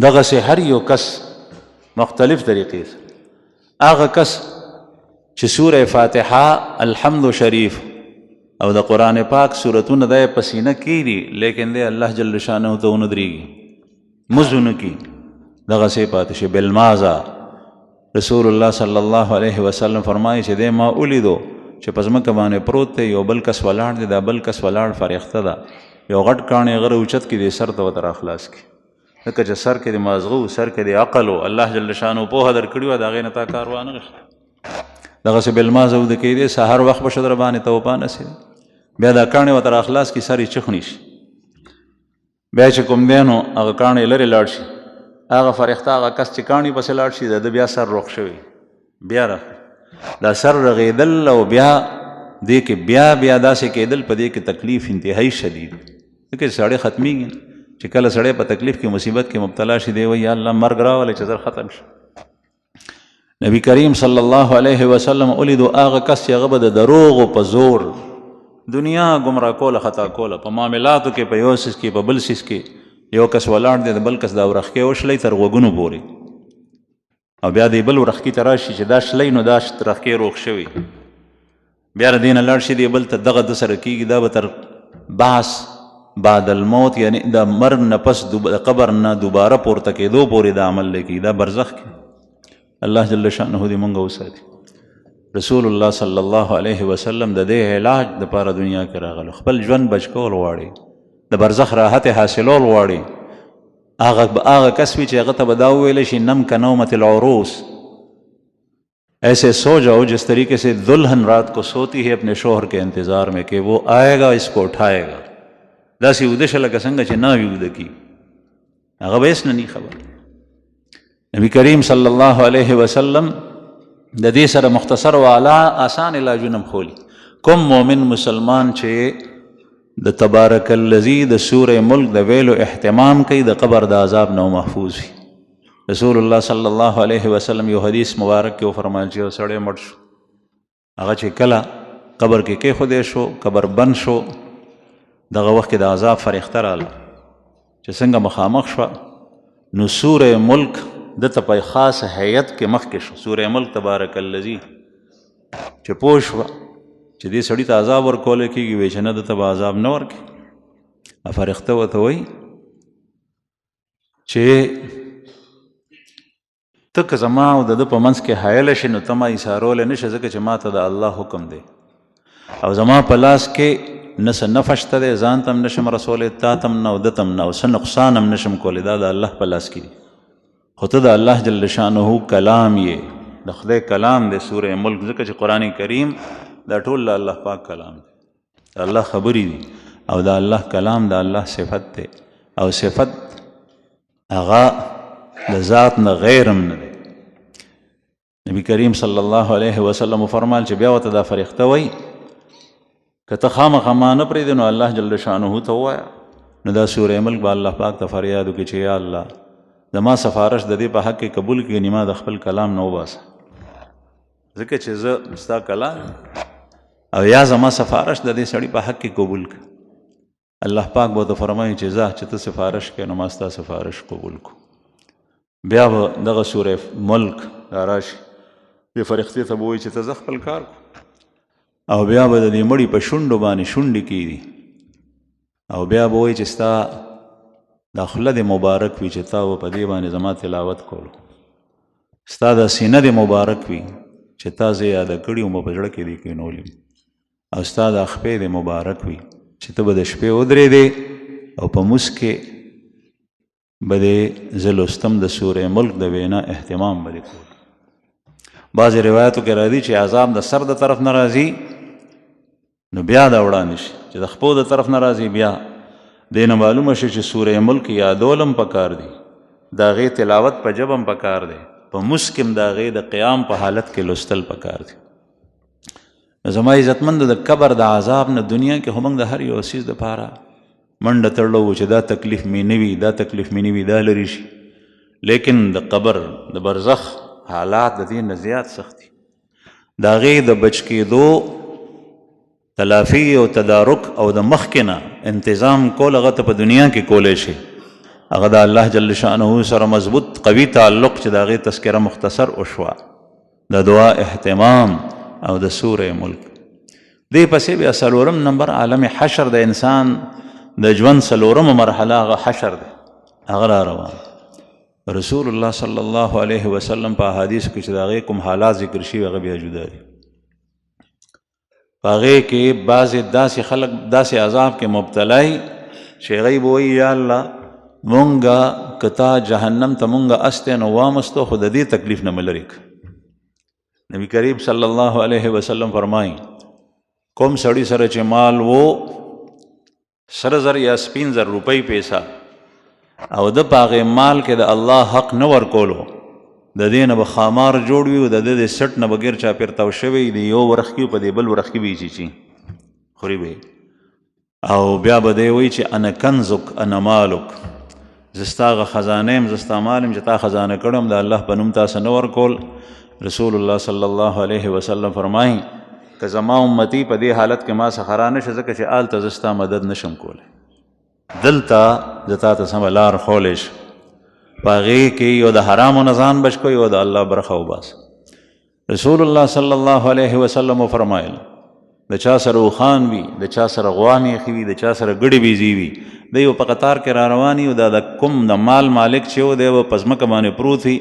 دغسې هر یو کس مختلف طریقې سره، هغه کس چې سوره فاتحه، الحمد شریف او د قرآن پاک سورتونه دی په سینه کېږي، لیکن دی الله جل شانه ته ونه درېږي، مونځ ونه کي، دغسې پاتې شي. بالمازه رسول الله صلی الله علیه وسلم فرمایي چې دی ما ولیدو چې په ځمکه باندې پروت دی، یو بل کس ولاړ دی، دا بل کس ولاړ فرښته ده، یو غټ کاڼی غره اوچت کړي دی، سر ته ورته راخلاص کړي، ځکه چې سر کې د مازغه و، سر کې د عقل و، الله جل شانه پوهه درکړې وه، د هغې نه تا کار وانه غوښتی. دغسې بالمازه وده کېدی، سهار وخت به شه در باندې توبه نصیب، بیا دا کاڼی ورته راخلاص کړي، سر یې چخني شي، بیا چې کوم دی نو هغه کاڼی لرې لاړ شي، هغه فرښته هغه کس چې کاڼي پسې لاړ شي، د ده بیا سر روغ شوی، بیا راغی، دا سر رغېدل او بیا دې کې بیا داسې کېدل، په دې کې تکلیف انتهایی شدید، ځکه چې سړی ختمیږي چې کله سړی په تکلیف کې مصیبت کې مبتلا شي، دی وایي یا الله مرګ راولئ چې زر ختم شي. نبی کریم صلی الله علیه وسلم ولیدو هغه کس چې هغه به د دروغو په زور دنیا ګمراه کوله، خطا کوله، په معاملاتو کې، په یو سیز کې، په بل سیز کې، یو کس ولاړ دی، د بل کس دا ورخکې وشلی تر غوږونو پورې، او بیا دی بل ورخکې ته راشي چې دا شلی نو دا رخکې روغ شوي، بیا د دې نه لاړ شي دی بل ته، دغه د سره کېږي، دا به تر بعث بعد الموت، یعنی د مرګ نه پس د قبر نه دوباره پورته کېدو پورې دا عمل لیکي، دا برزخ کې. الله جل شانه دې مونږ وساتي. رسول الله صلی الله علیه وسلم د دې علاج دپاره دنیا کې راغلو، خپل ژوند بچ کول غواړي، د برزخ راحت حاصلول غواړي، هغه کس وي چې هغه ته به دا وویلی شي نم که نومت العروس، ایسے سو جاؤ جس طریقے سے دلہن رات کو سوتی ہے اپنے شوہر کے انتظار میں کہ وہ آئے گا اس کو اٹھائے گا، داسې وده شه لکه څنګه چې ناوې وده کي، هغه به هېڅ نه ني خبر. نبی کریم صلی الله علیه وسلم د دې سره مختصر و آسان علاجونه خولي. کوم مؤمن مسلمان چې د تبارک الذی د سوره ملک د ویلو اهتمام کوي، د قبر د عذاب نه محفوظ وي. رسول الله صلی الله علیه وسلم یو حدیث مبارک کې وفرمایل چې یو سړی مړ شو، هغه چې کله قبر کې کېښودی شو، قبر بند شو، دغه وخت کې د عذاب فرښته راغله چې څنګه مخامخ شوه، نو سوره ملک دته په خاص هیئت کې مخکې شو، سوره ملک تبارک الذی، چې پوه شوه چې دې سړي ته عذاب ورکولی کېږي، وایي چې نه دته به عذاب نه ورکړي، فرښته ورته وایي چې ته که زما او د ده په منځ کې حایله شي نو ته ما ایسارولی نه شې ځکه چې ما ته د الله حکم دی او زما په لاس کې نه څه نفع شته دی ځان ته هم نشم رسولی تا ته هم نه او ده ته هم نه او څه نقصان هم نشم کولی دا د الله په لاس کې دي خو ته د الله جل شانه کلام یې د خدای کلام دی سوره ملک ځکه چې قرآن کریم دا ټول د الله پاک کلام دی د الله خبرې دي او د الله کلام د الله صفت دی او صفت هغه د ذات نه غیر هم نه دی نبی کریم صلی الله علیه وسلم فرمایل چې بیا ورته دا فرښته وایي که ته خامخا ما نه پرېږدې نو الله جل شانه ته ووایه نو دا سوره ملک به الله پاک ته فریاد وکړي چې یا الله زما سفارش د دې په حق کې قبول کړي ما د خپل کلام نه وباسه ځکه چې زه ستا کلام او یا زما سفارش د دې سړي په حق کې قبول کړه الله پاک به ورته فرمایي چې ځه چې ته سفارش کوې نو ما ستا سفارش قبول کړو بیا به دغه سوره ملک را راشي دې فرښتې ته به وایي چې ته ځه خپل کار کړو او بیا به د دې مړي په شونډو باندې شونډې کېږي او بیا به وایي چې ستا دا خوله دې مبارک وي چې تا به په دې باندې زما تلاوت کولو ستا دا سینه دې مبارک وي چې تا زه یاده کړي وم په زړه کې دې کښېنولي او ستا دا خپې دې مبارک وي چې ته به د شپې ودرېدې او په موس کې به دې زه لوستم د سورې ملک د وینا اهتمام به دې کول بعضې روایتو کې راځي چې عذاب د سر د طرف نه راځي نو بیا دا وړاندې شي چې د خپو د طرف نه راځي بیا دې نه معلومه شي چې سورې ملک یادول هم پکار دي د هغې تلاوت په ژبه هم پکار دی په موس کې هم د هغې د قیام په حالت کې لوستل پکار دي زما عزتمند د قبر د عذاب نه دنیا کې خو موږ د هر یو څیز دپاره منډه تړلو چې دا تکلیف مې نه وي دا تکلیف مې نه وي دا لرې شي لیکن د قبر د برزخ حالات د دې نه زیات سخت دي د هغې د بچ کېدو تلافي او تدارک او د مخکې نه انتظام کول هغه ته په دنیا کې کولی شي هغه د الله جل شانه سره مضبوط قوي تعلق چې د هغې تذکره مختصر وشوه د دعا اهتمام او د سوره ملک دې پسې بیا څلورم نمبر عالم حشر د انسان د ژوند څلورمه مرحله هغه حشر دی هغه را روان رسول الله صلی الله علیه وسلم په احادیثو کې چې د هغې کوم حالات ذکر شوي هغه بیا جدا دي په هغې کې بعضې داسې خلک داسې عذاب کې مبتلای چې هغوی به وایي یا الله مونږه که تا جهنم ته مونږه استی نو وامستو خو د دې تکلیف نه مې لرې کړه نبی کریم صلی الله علیه وسلم فرمایي کوم سړي سره چې مال و 100,000 یا 15,000 روپۍ پیسه او د په هغې مال کې د الله حق نه ورکولو د دې نه به خامار جوړ وي او د ده د سټ نه به ګیر چاپېر تاو شوی د یو ورخ کې په دې بل ورخ کې به یې چیچي خوري به او بیا به دی وایي چې انا کنزک انا مالک زه ستا هغه خزانه یم زه ستا مال یم چې تا خزانه کړم د الله په نوم تاسو نه ورکول رسول الله صلی الله علیه وسلم فرمایي که زما امتی په دې حالت کې ما څخه را نشه ځکه چې هلته زه ستا مدد نشم کولی دلته زه تا ته سمه لار ښولی شم په هغې کې یو د حرامو نه ځان بچ کړو یو د الله برخه وباسه رسول الله صلی الله علیه وسلم وفرمایل د چا سره اوښان وي د چا سره غوا میخې وي د چا سره ګډې بیزې وي دی یو په قطار کې را روان وي او دا د کوم د مال مالک چې و دی به په ځمکه باندې پروت وي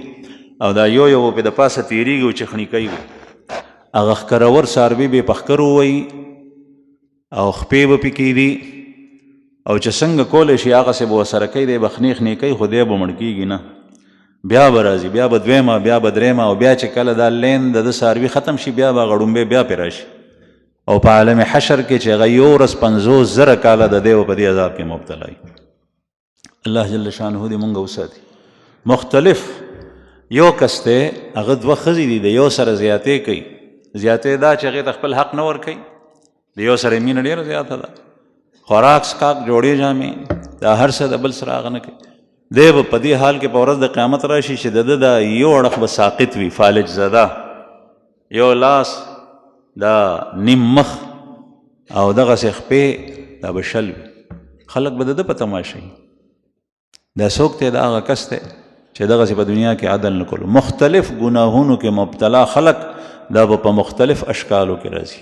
او دا یو یو به د پاسه تېرېږي او چخني کوي هغه ښکرور څاروي به یې په ښکرو ووهي او خپې به پې کېدي او چې څنګه کولی شي هغسې به ورسره کوي دی به خنې خنې کوي خو دی به مړ کېږي نه بیا به راځي بیا به دویمه بیا به درېیمه او بیا چې کله دا لین د ده څاروي ختم شي بیا به هغه ړومبی بیا پې راشي او په عالم حشر کې چې هغه یو ورځ 50,000 کاله د دی په دې عذاب کې مبتلا وي الله جل شانه دې مونږ وساتي مختلف یو کس دی هغه 2 ښځې دي د یو سره زیاتې کوي زیاتې دا چې هغې ته خپل حق نه ورکوي د یو سره مینه ډېره زیاته ده خوراک سکاک جوړې جامې دا هر څه د بل سره هغه نه کوي دی به په دې حال کې په ورځ د قیامت راشي چې د ده دا یو اړخ به ساقط وي فالج زده یو لاس دا نیم مخ او دغسې خپې دا به شل وي خلک به د ده په تماشا وي دا څوک دی دا هغه کس دی چې دغسې په دنیا کې عدل نه کولو مختلف ګناهونو کې مبتلا خلک دا به په مختلف اشکالو کې راځي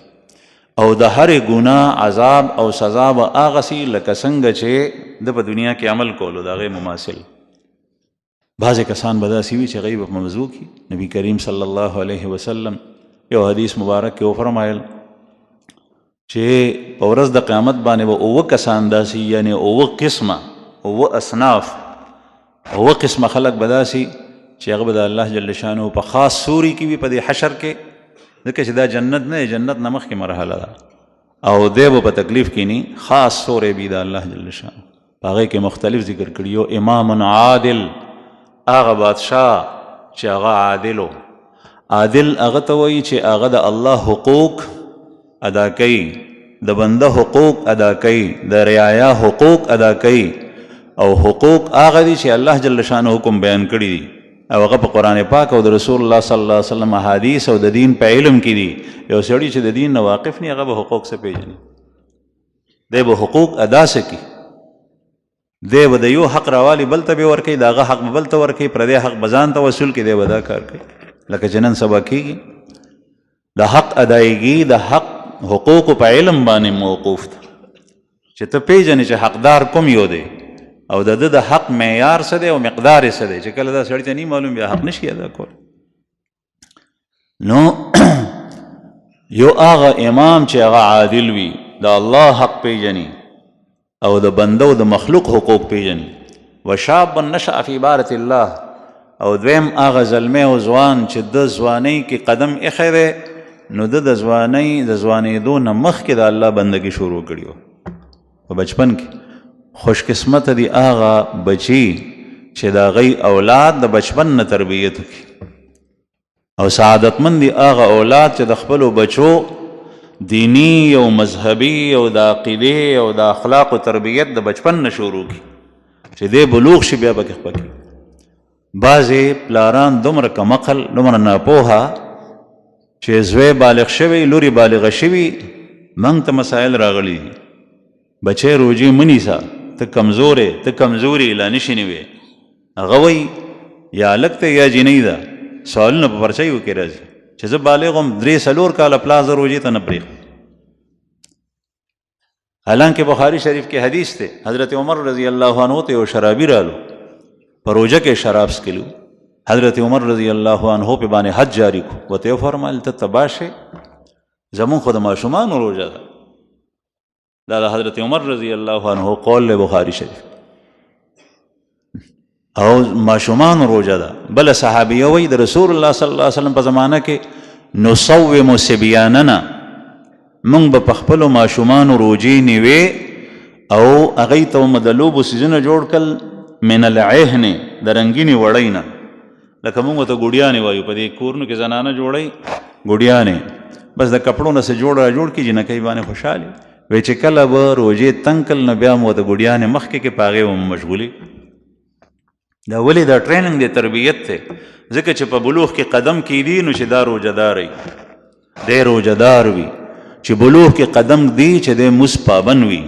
او د هرې ګناه عذاب او سزا به هغسې لکه څنګه چې د په دنیا کې عمل کولو د هغې مماثل. بعضې کسان به داسې وي چې هغوی به په موضوع کې نبي کریم صلی الله علیه وسلم یو حدیث مبارک کې وفرمایل چې په ورځ د قیامت باندې به 9 کسان داسې یعنی 9 قسمه 9 اصناف 9 قسمه خلک به داسې چې هغه به د الله جل شانه په خاص سوري کې وي په دې حشر کې، ځکه چې دا جنت نه جنت نه مخکې مرحله ده او دی به په تکلیف کې نه خاص سوری وي د الله جل شانه. په هغې کې مختلف ذکر کړي. یو امام عادل، هغه بادشاه چې هغه عادل عادل هغه ته وایي چې هغه د الله حقوق ادا کوي، د بنده حقوق ادا کوي، د رعایا حقوق ادا کوي، او حقوق هغه دي چې الله جل شانه حکم بیان کړي دي او هغه په قرآن پاک او د رسول الله صلی الله علیه وسلم احادیث او د دین په علم کې دي. یو سړی چې د دین نه واقف نه هغه به حقوق څه پیژني، دی به حقوق ادا سکی، دی به د یو حق راوالی بل ته به ورکوي، د هغه حق به بل ته ورکوي، پردی حق به ځان ته وصول کړي، دی به دا کار کوي. لکه چې نن سبا کېږي د حق ادایګي د حق حقوقو په علم باندې موقوف ده چې ته پیژنې چې حقدار کوم یو دی او د ده د حق معیار څه دی او مقدار یې څه دی. چې کله دا سړي ته نه معلوم بیا حق نشي ادا کول. نو یو هغه امام چې هغه عادل وي، د الله حق پیژني او د بنده او د مخلوق حقوق پیژني. وشاب نشأ فی عبادة الله، او دویم هغه زلمی او ځوان چې د ځوانۍ کې قدم ایښی دی، نو د ځوانۍ د ځوانېدو نه مخکې د الله بندګي شروع کړي وه په بچپن کې. خوش قسمت دی هغه بچی چې د هغوی اولاد د بچپن نه تربیت وکړي، او سعادتمند دی هغه اولاد چې د خپلو بچو دینی او مذهبي او د عقیدې او د اخلاقو تربیت د بچپن نه شروع کړي چې دی بلوغ شي بیا به پکې. بعضې پلاران دومره کمعقل دومره ناپوهه چې زوی بالغ شوی لوري بالغه شوي، موږ ته مسایل راغلي دي، بچی روجې مه نیسه، ته کمزورې ته کمزوري لا نشي نیوی. هغه وایي یا هلک ته یا جینۍ ده، سوالونه په پرچیو کې راځي چې زه بالغ یم 3-4 کاله پلار زه روجې ته نه پرېږدم. حالانکه بخاری شریف کې حدیث دی، حضرت عمر رضی الله عنه ته یو شرابي رالو، په روژه کې شراب څکلو. حضرت عمر رضی الله عنه په باندې حد جاری کو، ورته یې وفرمایل ته تباه شې، زمونږ خو د ماشومانو روژه ده. دا د حضرت عمر رضی الله عنه قول له بخاری شریف، او ماشومان روجه ده. بل صحابیه وی د رسول الله صلی الله علیه وسلم په زمانه کې نصوم سبیاننا، موږ به په خپلو ماشومانو روجې نیوې او هغوی ته به د لوبو څیزونه جوړ کړل من العهن د رنګینې وړۍ نه، لکه موږ ته ګوډیانې وایو، په دې کورونو کې زنانه جوړی ګوډیانې، بس د کپړو نه څه جوړ کړي جنکۍ باندې خوشحالي وی چې کله به روجې تنګ کړل نو بیا مو د ګوډیانې مخکې کې په هغې به مشغولي. دا ولې دا ټریننګ دی، تربیت دی، ځکه چې په بلوغ کې قدم کیدي نو چې دا روجهدار وي، دی روجهدار وي، چې بلوغ کې قدم دی چې دی مس پابند وي.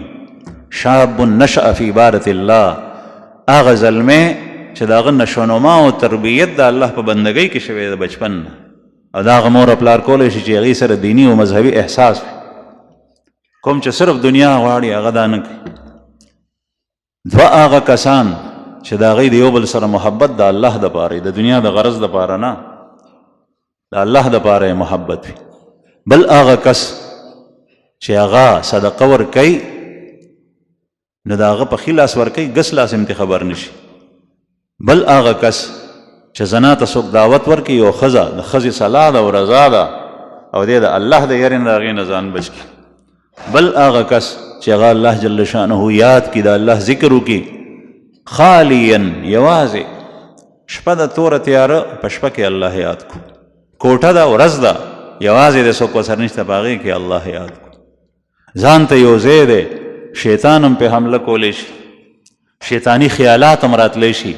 شاب نشأ فی عبادة الله، هغه زلمی چې د هغه نشونما او تربیت د الله په بندګۍ کې شوی د بچپن نه، او د هغه مور او پلار کولی شي چې هغې سره دیني او مذهبي احساس وي. کوم چې صرف دنیا غواړي هغه دا نه کوي. دوه هغه کسان چې د هغوی د یو بل سره محبت د الله دپاره د دنیا د غرض دپاره نه، د الله دپاره محبت وي. بل هغه کس چې هغه صدقه ورکوي نو د هغه په ښي لاس ورکوي، ګس لاس هم ترې خبر نشي. بل هغه کس چې زنا ته څوک دعوت ورکوي او ښځه د ښځې صلاح ده او رضا ده او دی د الله د یارې نه د هغې نه ځان بچ کړي. بل هغه کس چې هغه الله جل شانه یاد کړي، د الله ذکر وکړي، خالیا یوازې شپه د توره تیاره په شپه کې الله یاد کو، کوټه ده ورځ ده یوازې د څوک ورسره نشته په هغې کې الله یاد کو. ځان ته یو ځای دی، شیطان هم پې حمله کولی شي، شیطانی خیالات هم راتلی شي،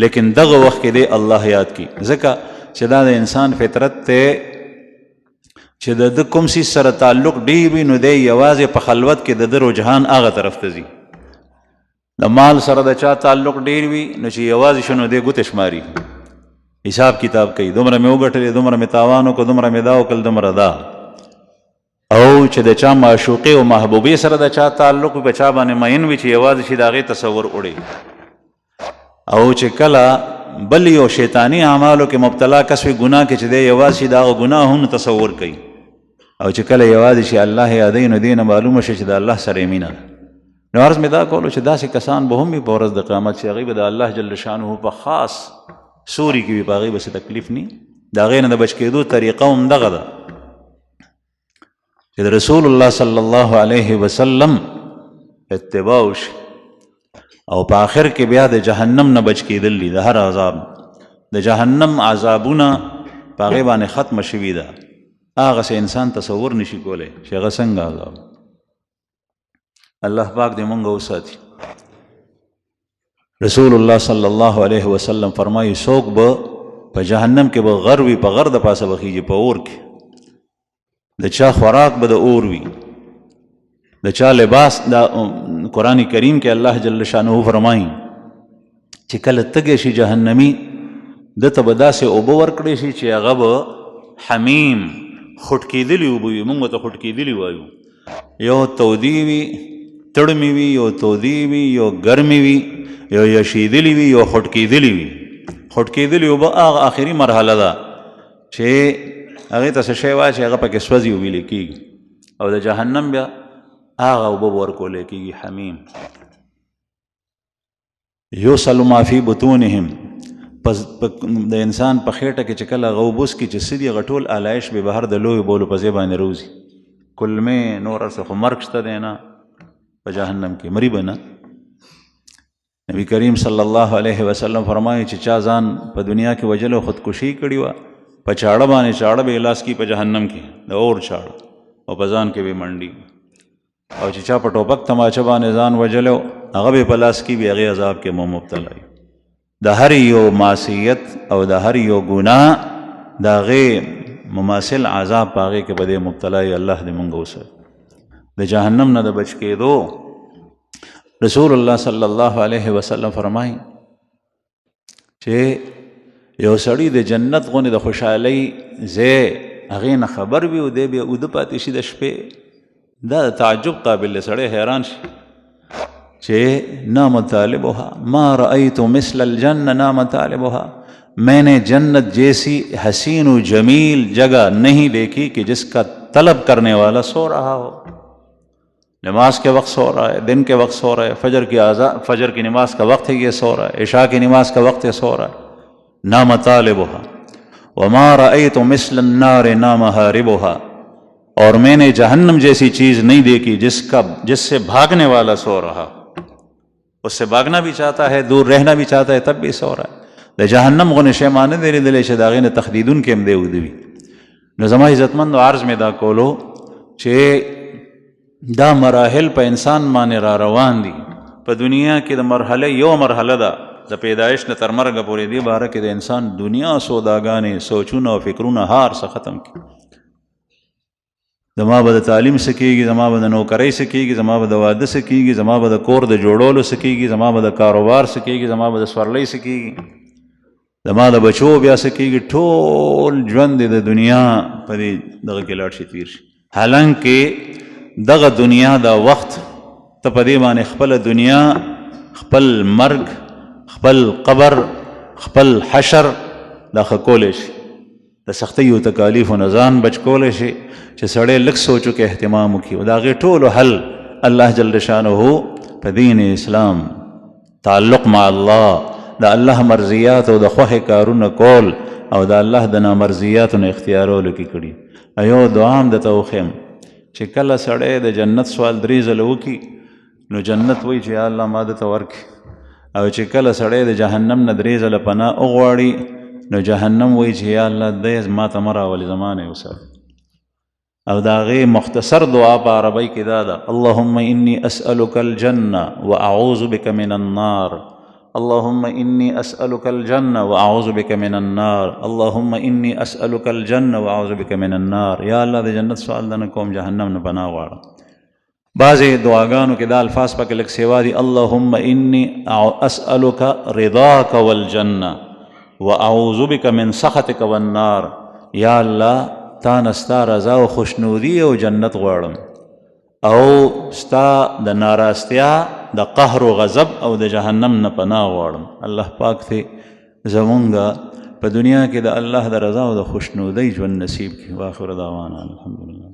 لیکن دغه وخت کې دی الله یاد کړي، ځکه چې دا د انسان فطرت دی چې د ده کوم څیز سره تعلق ډېر وي نو دی یوازې په خلوت کې د ده رجحان هغه طرف ته ځي. د مال سره د چا تعلق ډېر وي نو چې یوازې شو نو دی ګوتې شماري، حساب کتاب کوي، دومره مې وګټلې، دومره مې تاوان وکړو، دومره مې دا وکړل، دومره دا. او چې د چا معشوقي او محبوبي سره د چا تعلق په چا باندې مین وي چې یوازې شي د هغې تصور وړي، او چې کله بل یو شیطانی اعمالو کې مبتلا کس وي ګناه کې چې دی یوازې شي د هغه ګناهونو تصور کوي، او چې کله یوازې شي الله یادوي نو دې نه معلومه شي چې د الله سره مینه ده. نو عرض مې دا کولو چې داسې کسان به هم وي په ورځ د قیامت چې هغوی به د الله جل شانه په خاص سوري کې وي، په هغوی به څه تکلیف نه، د هغې نه د بچ کېدو طریقه هم دغه ده چې د رسول الله صلی الله علیه وسلم اتباع وشي، او په آخر کې بیا د جهنم نه بچ کېدل دي، د هر عذاب د جهنم عذابونه په هغې باندې ختمه شوي ده، هغه څه انسان تصور نشي کولی چې هغه څنګه عذاب. الله پاک دې مونږ وساتي. رسول الله صلی الله علیه وسلم فرمایي څوک به په جهنم کې به غر وي، په غر د پاسه به خیږي، په اور کې د چا خوراک به د اور وي، د چا لباس. دا قرآن کریم کې الله جل شانه فرمایي چې کله تږی شي جهنمي دته به داسې اوبه ورکړی شي چې هغه به حمیم خوټ کېدلي اوبه وي، موږ ته خوټ کېدلي وایو، یو تودې وي تړمې وي، یو تودې وي، یو ګرمې وي، یو یشېدلي وي، یو خوټ کېدلي وي. خوټ کېدلي اوبه هغه آخري مرحله ده چې هغې ته څه شی وایي چې هغه پکې سوځي ویلې کېږي، او د جهنم بیا هغه اوبه به ورکولی کېږي حمیم. یوصل ما فی بطونهم، پس د انسان په خېټه کې چې کله هغه اوبه وڅکي چې څه دي هغه ټول آلایش به بهر د لویو بولو په ځای باندې روځي، کلمې نور هر څه، خو مرګ شته دی نه په جهنم کې، مري به نه. نبی کریم صلی الله علیه وسلم فرمایي چې چا ځان په دنیا کې وجل او خودکشي کړې وه، په چاړه باندې چاړه به یې لاس کي په جهنم کې، د اور چاړه، او په ځان کې به منډي، او چې چا په ټوپک تماچه باندې ځان وجلو هغه به په لاس کې به هغې عذاب کې مبتلا وي. د هر یو معصیت او د هر یو ګناه د هغې مماثل عذاب په هغې کې به دی مبتلا وي. الله دې مونږ وساتي. د جهنم نه د بچ کېدو رسول الله صلی الله علیه وسلم فرمایي چې یو سړی د جنت غونې د خوشحالۍ ځای هغې نه خبر وي او دی بیا اوده پاتې شي د شپې، دا د تعجب قابل دی، سړی حیران شي چې نام طالبها ما رأیت مثل الجنة نام طالبها، میں نے جنت جیسی حسین و جمیل جگہ نہیں دیکھی کہ جس کا طلب کرنے والا سو رہا ہو. نماز کے وقت سو رہا ہے، دن کے وقت سو رہا ہے، فجر کی نماز کا وقت ہے یہ سو رہا ہے، عشاء کی نماز کا وقت ہے سو رہا ہے. نام طالبها وما رأيت مثل النار نام هاربها، اور میں نے جہنم جیسی چیز نہیں دیکھی جس سے بھاگنے والا سو رہا، اس سے بھاگنا بھی چاہتا ہے، دور رہنا بھی چاہتا ہے، تب بھی سو رہا ہے. د جہنم غونې شی مانه دی لیدلی چې د هغې نه تخدیدونکي هم دی اوده وي. نو زما عزتمندو عرض مې دا کولو چې دا مراحل په انسان باندې را روان دي. په دنیا کې د مرحله یو مرحله ده د پیدایش نه تر مرګه پورې، دې باره کې د انسان دنیا سوداګانې سوچونه او فکرونه هار څه ختم کړي. زما به د تعلیم څه کېږي، زما به د نوکرۍ څه کېږي، زما به د واده څه کېږي، زما به د کور د جوړولو څه کېږي، زما به د کاروبار څه کېږي، زما به د سورلۍ څه کېږي، زما د بچو بیا څه کېږي. ټول ژوند د دنیا په دې دغه کې لاړ شي، تېر شي. حالانکه دغه دنیا دا وخت ته په دې باندې خپله دنیا، خپل مرګ، خپل قبر، خپل حشر دا ښه کولی شي، د سختیو تکالیفو نه ځان بچ کولی شي چې سړی لږ سوچو کې اهتمام وکړي. او د هغې ټولو حل الله جل شانه په دین اسلام، تعلق مع الله، د الله مرضیات او د خوښې کارونه کول او د الله د نامرضیاتو نه اختیارولو کې کړي. ایو دعا هم درته وښیم چې کله سړی د جنت سوال 3 ځله وکړي نو جنت وایي چې یا الله ما دته ورکړي، او چې کله سړی د جهنم نه 3 ځله پناه وغواړي نو جهنم وایي چې یا الله دی ما ته مه راولې، زما نه یې وساتي. او د هغې مختصر دعا په عربۍ کې دا ده: اللهم انی اسألک الجنة واعوذ بک من النار، اللهم انی اسألک الجنة واعوذ بک من النار، اللهم انی اسألک الجنة واعوذ بک من النار. یا الله د جنت سوال دنه کوم، جهنم نه پناه غواړم. بعضې دعاګانو کې دا الفاظ پکې لږ سیوا دي: اللهم انی اسألک رضاک والجنة واعوذ بک من سخطک والنار. یا الله تا نه ستا رضا او خوشنودي او جنت غواړم، او ستا د ناراستیا د قهر و غضب او د جهنم نه پناه غواړم. الله پاک ته زمونږ په دنیا کې د الله د رضا او د خوشنودۍ ژوند نصیب کړي. واخر دعوانا الحمدلله.